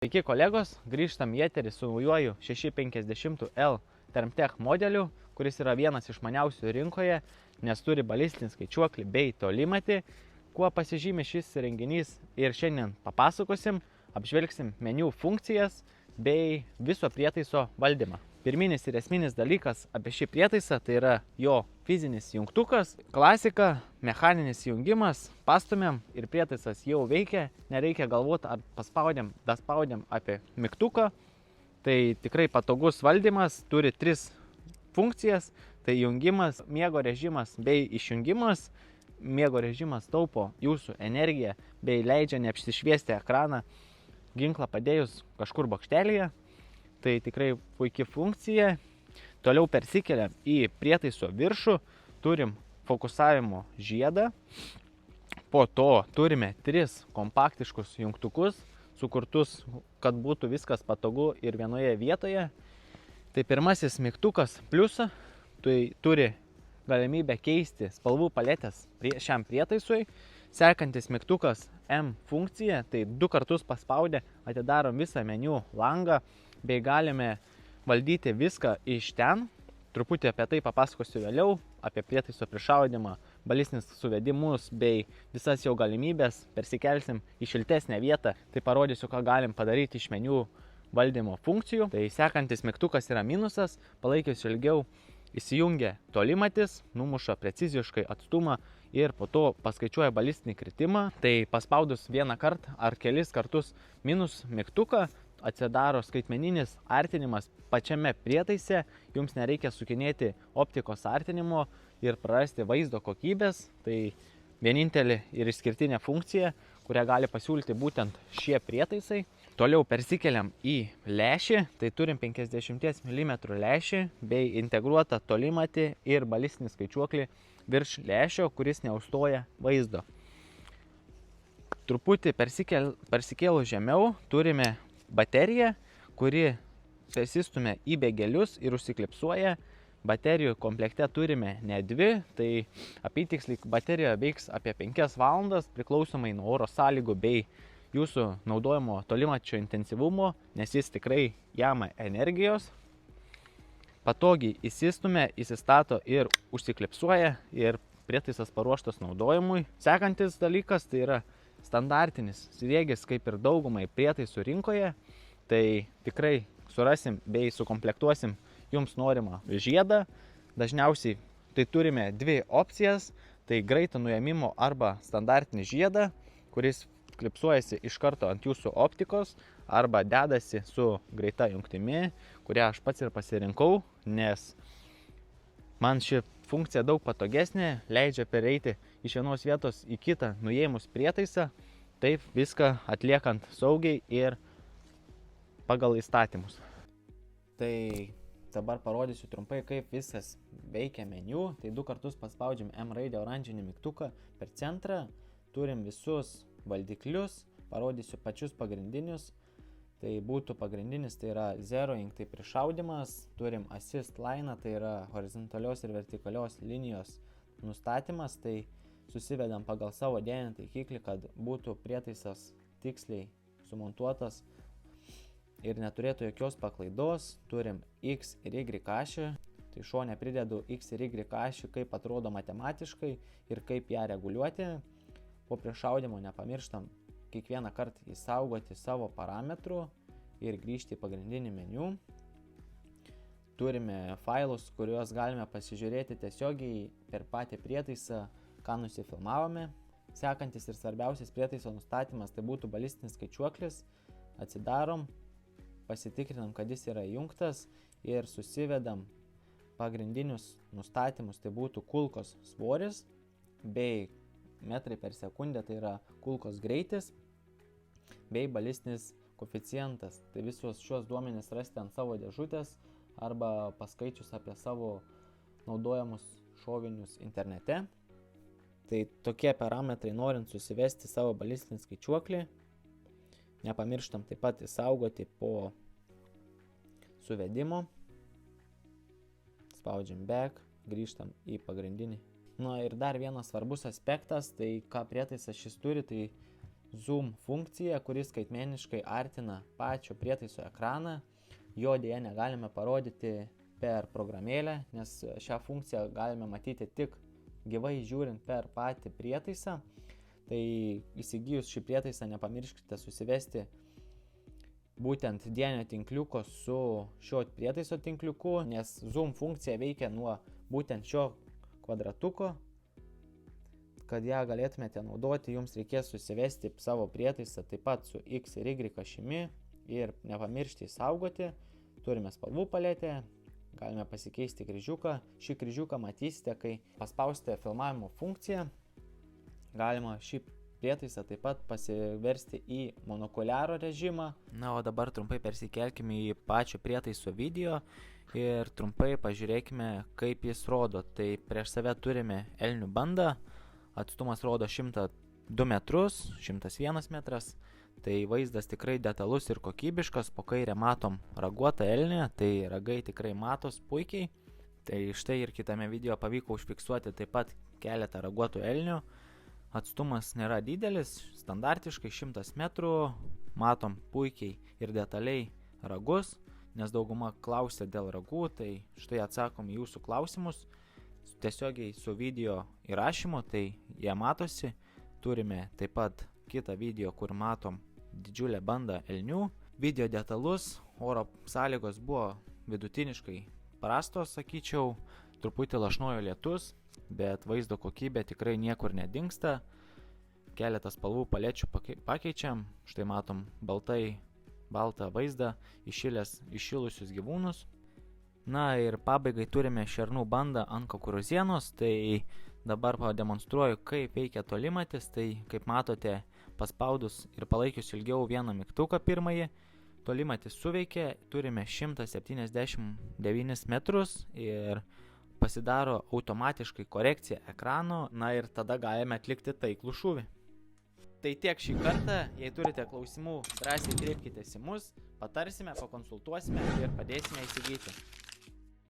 Sveiki kolegos, grįžtam į eterį su naujuoju 650L Termtech modeliu, kuris yra vienas išmaniausių rinkoje, nes turi balistinį skaičiuoklį bei tolimatį. Kuo pasižymi šis įrenginys ir šiandien papasakosim, apžvelgsim meniu funkcijas bei viso prietaiso valdymą. Pirminis ir esminis dalykas apie šį prietaisą tai yra jo fizinis jungtukas, klasika, mechaninis jungimas, pastumėm ir prietaisas jau veikia, nereikia galvoti ar paspaudėm, daspaudėm apie mygtuką. Tai tikrai patogus valdymas, turi 3 funkcijas, tai jungimas, miego režimas bei išjungimas. Miego režimas taupo jūsų energiją bei leidžia neapsišviesti ekraną ginklą padėjus kažkur bokštelėje. Tai tikrai puikia funkcija. Toliau persikeliam į prietaiso viršų, turim fokusavimo žiedą, po to turime 3 kompaktiškus jungtukus, sukurtus, kad būtų viskas patogu ir vienoje vietoje. Tai pirmasis mygtukas pliusą, tai turi galimybę keisti spalvų paletės šiam prietaisui. Sekantis mygtukas M funkcija, tai 2 kartus paspaudę atidarom visą meniu langą, bei galime valdyti viską iš ten. Truputį apie tai papasakosiu vėliau, apie prietaiso prišaudimą, balistinius suvedimus bei visas jo galimybės. Persikelsim į šiltesnę vietą, tai parodysiu, ką galim padaryti iš meniu valdymo funkcijų. Tai sekantis mygtukas yra minusas, palaikius ilgiau įsijungia tolimatis, numuša preciziškai atstumą ir po to paskaičiuoja balistinį kritimą. Tai paspaudus vieną kartą ar kelis kartus minus mygtuką, atsidaro skaitmeninis artinimas pačiame prietaise, jums nereikia sukinėti optikos artinimo ir prarasti vaizdo kokybės. Tai vienintelė ir išskirtinė funkcija, kurią gali pasiūlyti būtent šie prietaisai. Toliau persikeliam į lęšį, tai turim 50 mm lęšį bei integruotą tolimatį ir balistinį skaičiuoklį virš lęšio, kuris neužstoja vaizdo. Truputį persikėlus žemiau turime bateriją, kuri persistumia į begelius ir užsiklipsuoja. Baterijų komplekte turime ne 2, tai apytiksliai baterija veiks apie 5 valandas, priklausomai nuo oro sąlygų bei jūsų naudojimo tolimačio intensyvumo, nes jis tikrai jama energijos. Patogiai įsistumia, įsistato ir užsiklipsuoja ir prietaisas paruoštas naudojimui. Sekantis dalykas tai yra standartinis sriegis, kaip ir daugumai prietaisų rinkoje. Tai tikrai surasim bei sukomplektuosim jums norimą žiedą. Dažniausiai tai turime 2 opcijas, tai greito nuėmimo arba standartinį žiedą, kuris klipsuojasi iš karto ant jūsų optikos arba dedasi su greita jungtimi, kurią aš pats ir pasirinkau, nes man ši funkcija daug patogesnė, leidžia pereiti iš vienos vietos į kitą nuėmus prietaisą, taip viską atliekant saugiai ir pagal įstatymus. Tai dabar parodysiu trumpai, kaip viskas veikia meniu. Tai 2 kartus paspaudžiam M raidę oranžinį mygtuką per centrą, turim visus valdiklius, parodysiu pačius pagrindinius. Tai būtų pagrindinis, tai yra zeroing, tai prišaudimas, turim assist line, tai yra horizontalios ir vertikalios linijos nustatymas, tai susivedam pagal savo dieninį taikiklį, kad būtų prietaisas tiksliai sumontuotas ir neturėtų jokios paklaidos. Turim X ir Y ašį, tai šone pridedu X ir Y ašį, kaip atrodo matematiškai ir kaip ją reguliuoti. Po prišaudimo nepamirštam kiekvieną kartą įsaugoti savo parametrų ir grįžti į pagrindinį meniu. Turime failus, kuriuos galime pasižiūrėti tiesiogiai per patį prietaisą, ką nusifilmavome. Sekantis ir svarbiausias prietaiso nustatymas tai būtų balistinis skaičiuoklis. Atsidarom, pasitikrinam, kad jis yra įjungtas ir susivedam pagrindinius nustatymus, tai būtų kulkos svoris bei metrai per sekundę, tai yra kulkos greitis bei balistinis koeficientas. Tai visus šios duomenis rasite ant savo dėžutės arba paskaičius apie savo naudojamus šovinius internete. Tai tokie parametrai norint susivesti savo balistinį skaičiuoklį. Nepamirštam taip pat įsaugoti po suvedimo. Spaudžiam back, grįžtam į pagrindinį. Na ir dar vienas svarbus aspektas, tai ką prietaisas šis turi, tai zoom funkcija, kuris skaitmeniškai artina pačio prietaiso ekraną. Jo dėja negalime parodyti per programėlę, nes šią funkciją galime matyti tik gyvai žiūrint per patį prietaisą. Tai įsigijus šį prietaisą nepamirškite susivesti būtent dienio tinkliuko su šio prietaiso tinkliuku, nes zoom funkcija veikia nuo būtent šio kvadratuko. Kad ją galėtumėte naudoti, jums reikės susivesti savo prietaisą taip pat su X ir Y ašimi ir nepamiršti įsaugoti. Turime spalvų paletę, galime pasikeisti kryžiuką. Šį kryžiuką matysite, kai paspausite filmavimo funkciją. Galima šį prietaisą taip pat pasiversti į monokuliaro režimą. Na, o dabar trumpai persikelkime į pačio prietaiso video ir trumpai pažiūrėkime, kaip jis rodo. Tai prieš save turime elnių bandą, atstumas rodo 102 metrus, 101 metras. Tai vaizdas tikrai detalus ir kokybiškas, po kairę matom raguotą elnį, tai ragai tikrai matos puikiai. Tai štai ir kitame video pavyko užfiksuoti taip pat keletą raguotų elnių. Atstumas nėra didelis, standartiškai 100 metrų, matom puikiai ir detaliai ragus, nes dauguma klausia dėl ragų, tai štai atsakom į jūsų klausimus. Tiesiogiai su video įrašymu, tai jie matosi. Turime taip pat kitą video, kur matom didžiulę bandą elnių. Video detalus, oro sąlygos buvo vidutiniškai prastos, sakyčiau, truputį lašnojo lietus, bet vaizdo kokybė tikrai niekur nedingsta. Keletą spalvų palečių pakeičiam, štai matom baltą vaizdą, įšilusius gyvūnus. Na ir pabaigai turime šernų bandą ant kukurūzienos, tai dabar pademonstruoju, kaip veikia tolimatis. Tai kaip matote, paspaudus ir palaikius ilgiau vieną mygtuką pirmąjį, tolimatis suveikė, turime 179 metrus ir pasidaro automatiškai korekcija ekrano, na ir tada galime atlikti taiklų šūvį. Tai tiek šį kartą, jei turite klausimų, drąsiai kreipkitės į mus, patarsime, pakonsultuosime ir padėsime įsigyti.